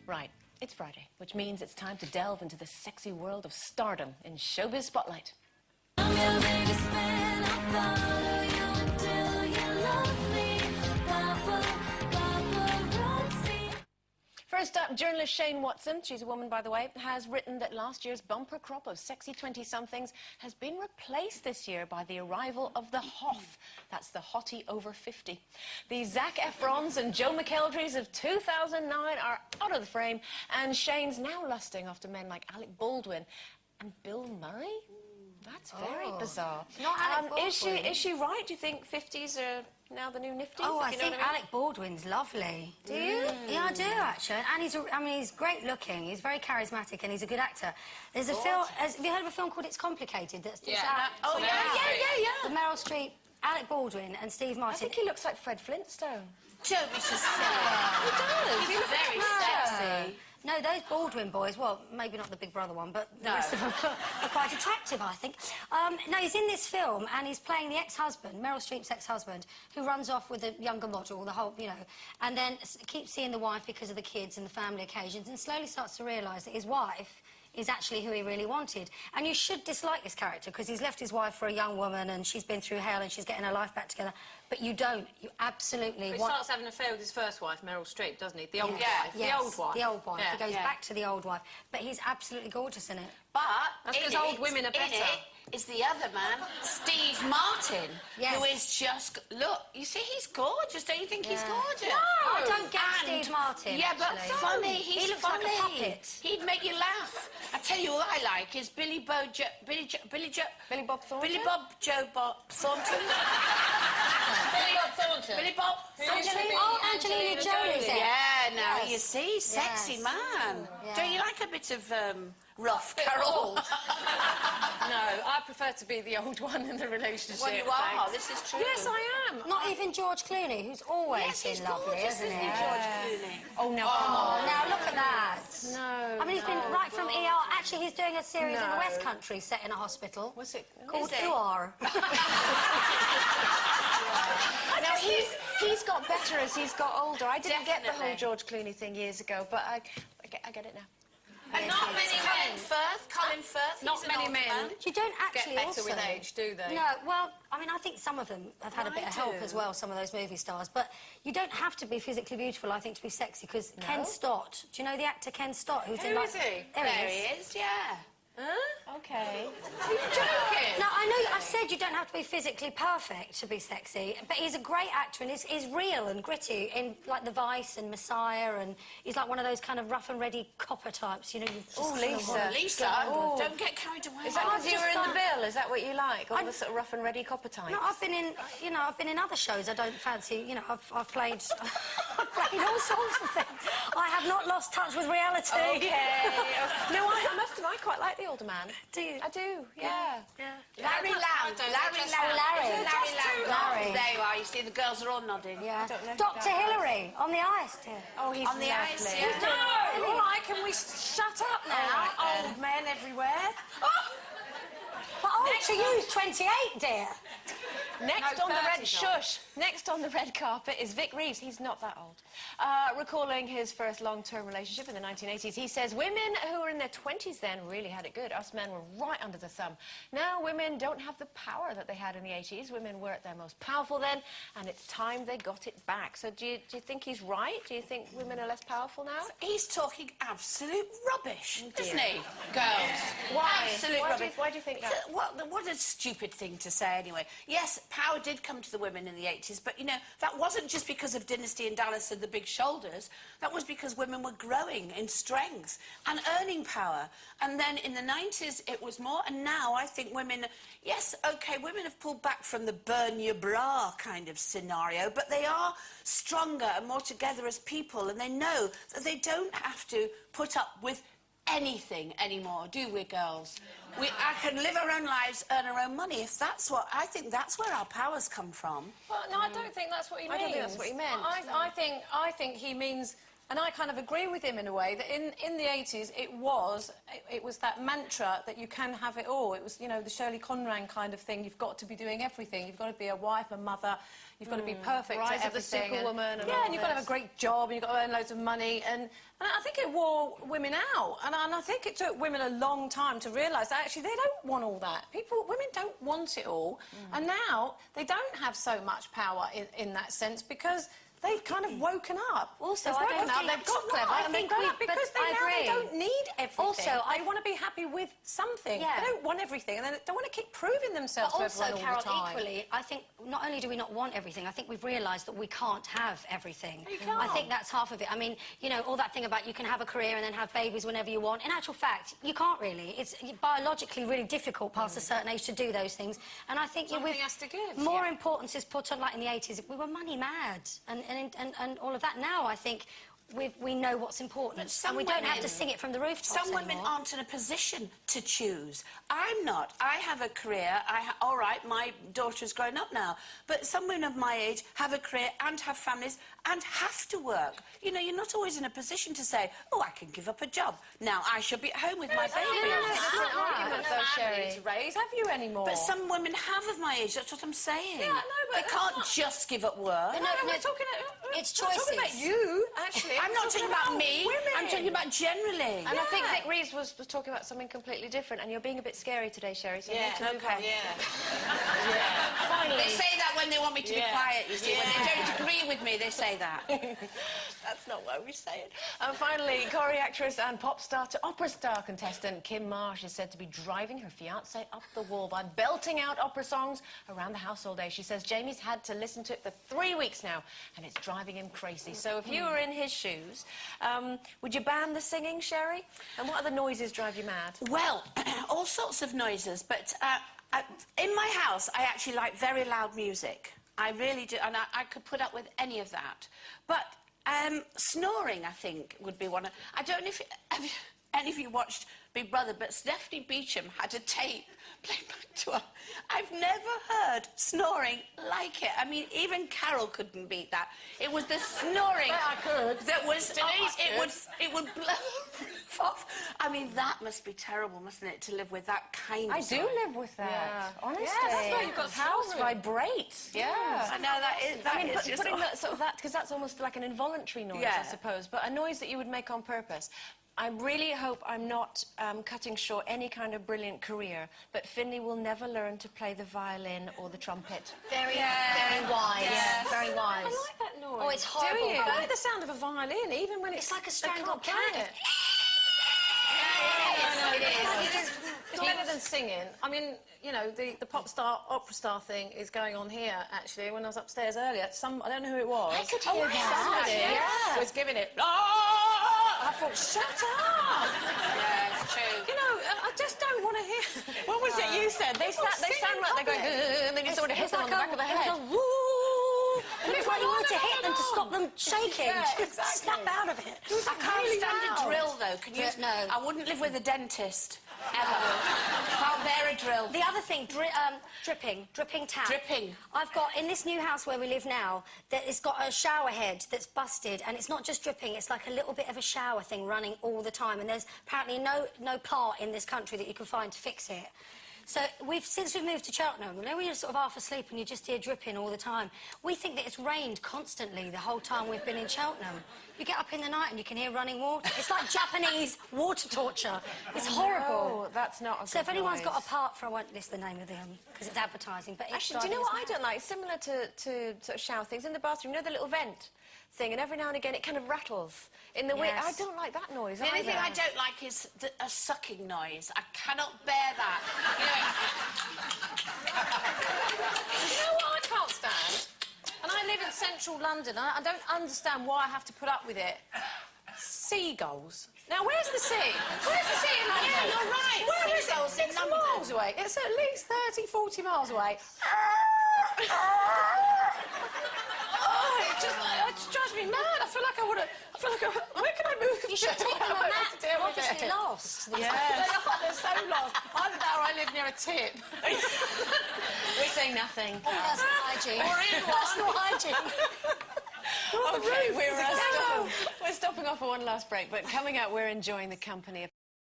Right, it's Friday, which means it's time to delve into the sexy world of stardom in Showbiz Spotlight. I'm your biggest fan, I'll follow you until you love me. Paparazzi. First up, journalist Shane Watson, she's a woman by the way, has written that last year's bumper crop of sexy 20-somethings has been replaced this year by the arrival of the Hoff. That's the hottie over 50. The Zac Efrons and Joe McElderrys of 2009 are out of the frame, and Shane's now lusting after men like Alec Baldwin and Bill Murray. That's very bizarre. Not Alec Baldwin. Is she right? Do you think 50s are now the new nifties? Oh, I think Alec Baldwin's lovely. Do you? Yeah, I do, actually. And he's great looking, he's very charismatic, and he's a good actor. There's a film... Have you heard of a film called It's Complicated? That's yeah. With Meryl Streep, Alec Baldwin and Steve Martin. I think he looks like Fred Flintstone. Don't be so silly. He does. He looks very sexy. No, those Baldwin boys, well, maybe not the Big Brother one, but the rest of them are quite attractive, I think. No, he's in this film, and he's playing the ex-husband, Meryl Streep's ex-husband, who runs off with a younger model, the whole, you know, and then keeps seeing the wife because of the kids and the family occasions, and slowly starts to realise that his wife is actually who he really wanted. And you should dislike this character, because he's left his wife for a young woman, and she's been through hell, and she's getting her life back together. But you don't. You absolutely He starts having an affair with his first wife, Meryl Streep, doesn't he? The old wife. Yes, the old wife. The old wife. Yeah. He goes back to the old wife. But he's absolutely gorgeous in it. But that's because old women are better. In it is the other man, Steve Martin, Yes. who is just... Look, you see, he's gorgeous. Don't you think he's gorgeous? No, I don't get And- Steve Martin. Yeah, but actually. funny. He's He looks funny. like a puppet. He'd make you laugh. I tell you what I like is Billy Bob Joe Bob Thornton. Billy Bob Thornton. Billy Bob Angelina Jolie's it. Yeah, now Yes. you see, sexy Yes. man. Yeah. Don't you like a bit of rough, Carol? No, I prefer to be the old one in the relationship. Well, you are. This is true. Yes, I am. Not even George Clooney, who's always Yes, he's been lovely, gorgeous, isn't he? George Clooney? Oh, now come on. Now look at that. No. I mean, he's been right from ER. Actually, he's doing a series in the West Country set in a hospital. What's it? Called Is it? UR. Now, he's got better as he's got older. I didn't get the whole Definitely. George Clooney thing years ago, but I get it now. And not many men. Colin Firth. Not he's an many old men. man. You don't Get actually better also... with age, do they? No, well, I mean, I think some of them have had a bit of help as well, some of those movie stars. But you don't have to be physically beautiful, I think, to be sexy, because Ken Stott... Do you know the actor Ken Stott? Who's in, Who like... is he? There There he is, yeah. Huh? Okay. Are you joking? No, I know, I said you don't have to be physically perfect to be sexy, but he's a great actor, and he's real and gritty in, like, The Vice and Messiah, and he's like one of those kind of rough-and-ready copper types, you know? Oh, Lisa. Lisa, don't get carried away. Is that I've because you just were in the done- bill? Is that what you like? All the sort of rough and ready copper types? No, I've been in, you know, I've been in other shows I don't fancy, you know, I've played... I've played all sorts of things. I have not lost touch with reality. Okay. No, I must admit, I quite like the older man. Do you? I do, yeah. Larry Lamb. Larry. Larry. There you are. You see, the girls are all nodding. Yeah. don't know who Dr. that Hillary, on the ice, dear. Oh, he's On the lovely. ice, yeah. No! All right, can we shut up now? Old men everywhere. But old to you is 28, dear. Next No, on the red 30's not. shush. Next on the red carpet is Vic Reeves. He's not that old. Recalling his first long-term relationship in the 1980s, he says women who were in their 20s then really had it good. Us men were right under the thumb. Now women don't have the power that they had in the 80s. Women were at their most powerful then, and it's time they got it back. So do you think he's right? Do you think women are less powerful now? He's talking absolute rubbish, isn't he, girls? Why? Absolute Why rubbish. do you think that? What a stupid thing to say, anyway. Yes, power did come to the women in the 80s, but, you know, that wasn't just because of Dynasty and Dallas and the big shoulders. That was because women were growing in strength and earning power. And then in the 90s, it was more. And now I think women... Yes, OK, women have pulled back from the burn your bra kind of scenario, but they are stronger and more together as people, and they know that they don't have to put up with anything anymore, do we, girls? I can live our own lives, earn our own money. If that's what... I think that's where our powers come from. Well, no, I don't think that's what he means. I don't think that's what he meant. I think he means And I kind of agree with him in a way that in the 80s it was that mantra that you can have it all. It was, you know, the Shirley Conran kind of thing. You've got to be doing everything. You've got to be a wife, a mother. You've got to be perfect Rise at of the everything. superwoman and yeah, all and you've got to have a great job and you've got to earn loads of money. And I think it wore women out. And I think it took women a long time to realise that actually they don't want all that. Women don't want it all. And now they don't have so much power in that sense because they've kind of woken up. Also, they've woken up, they've got clever, and they've grown up because they don't need everything. Also, they want to be happy with something. Yeah. They don't want everything, and they don't want to keep proving themselves to everyone all Carol, the time. equally, I think not only do we not want everything, I think we've realised that we can't have everything. You can't. I think that's half of it. I mean, you know, all that thing about you can have a career and then have babies whenever you want. In actual fact, you can't really. It's biologically really difficult past a certain age to do those things. And I think something has to give. More importance is put on, like in the 80s, we were money mad and all of that. Now, I think we know what's important, and we don't have to sing it from the rooftops Some women anymore. aren't in a position to choose. I'm not. I have a career. All right, my daughter's grown up now, but some women of my age have a career and have families and have to work. You know, you're not always in a position to say, oh, I can give up a job. Now I should be at home with my baby. That's an argument, though, Sherry. To raise. Have you anymore? But some women have of my age. That's what I'm saying. Yeah, I know, but they can't just give up work. No, we're talking. It's I'm choices. talking about you, actually. I'm not talking about me. Women. I'm talking about generally. And I think Vic Reeves was talking about something completely different, and you're being a bit scary today, Sherry, so you need to move on. Finally. They say that when they want me to be quiet, you see. When they don't agree with me, they say that. That's not why we say it. And finally, Corrie actress and pop star to opera star contestant Kim Marsh is said to be driving her fiancé up the wall by belting out opera songs around the house all day. She says Jamie's had to listen to it for 3 weeks now, and it's driving him crazy. So if you were in his shoes, would you ban the singing, Sherry? And what other noises drive you mad? Well, all sorts of noises, but in my house, I actually like very loud music. I really do, and I could put up with any of that. But snoring, I think, would be one of... I don't know if any of you watched Big Brother, but Stephanie Beacham had a tape played back to her. I've never heard snoring like it. I mean, even Carol couldn't beat that. It was the snoring that was... it would blow off. I mean, that must be terrible, mustn't it, to live with that kind of... I do live with that, honestly. Yeah, that's why you've got the house vibrates. Yeah. I know, that is just... Putting that sort of that, because that's almost like an involuntary noise, I suppose, but a noise that you would make on purpose. I really hope I'm not cutting short any kind of brilliant career, but Finley will never learn to play the violin or the trumpet. Very wise. Yes. Very wise. I like that noise. Oh, it's horrible. Do you? I like the sound of a violin, even when it's like a they strangled can't play cat. it. It's better than singing. I mean, you know, the pop star, opera star thing is going on here, actually. When I was upstairs earlier, I don't know who it was. I could hear that. Somebody was giving it... I thought, shut up! Yeah, it's true. You know, I just don't want to hear... What was it you said? They sound like they're going... and then you sort of hit them on the back of the head. And it's like you want to hit them to stop them shaking. Yeah, exactly. Snap out of it. I can't stand a drill, though. Can you? No. I wouldn't live with a dentist, ever. Can't bear a drill. The other thing, dripping tap. Dripping. I've got, in this new house where we live now, that it's got a shower head that's busted, and it's not just dripping, it's like a little bit of a shower thing running all the time, and there's apparently no part in this country that you can find to fix it. So since we've moved to Cheltenham, you know when you're sort of half asleep and you just hear dripping all the time, we think that it's rained constantly the whole time we've been in Cheltenham. You get up in the night and you can hear running water. It's like Japanese water torture. It's horrible. Oh, that's not a good So if anyone's noise. got a part for, I won't list the name of them because it's advertising, but it's Actually, do you know what I don't like? Similar to sort of shower things in the bathroom, you know the little vent thing, and every now and again it kind of rattles in the wind. I don't like that noise. The only thing I don't like is a sucking noise. I cannot bear that. You know what I can't stand? And I live in central London, and I don't understand why I have to put up with it. Seagulls. Now, where's the sea? Where's the sea in London? Yeah, you're right. Where is it? Seagulls in 6 London. miles away. It's at least 30, 40 miles away. Oh, it just drives me mad. I feel like I want to... Where can I move? You should take them on that. They're Obviously lost. Yeah. They're so lost. Either that or I live near a tip. We're saying nothing. Oh, that's not hygiene. Or in one. That's not hygiene. Okay, we're stopping off for one last break, but coming out, we're enjoying the company of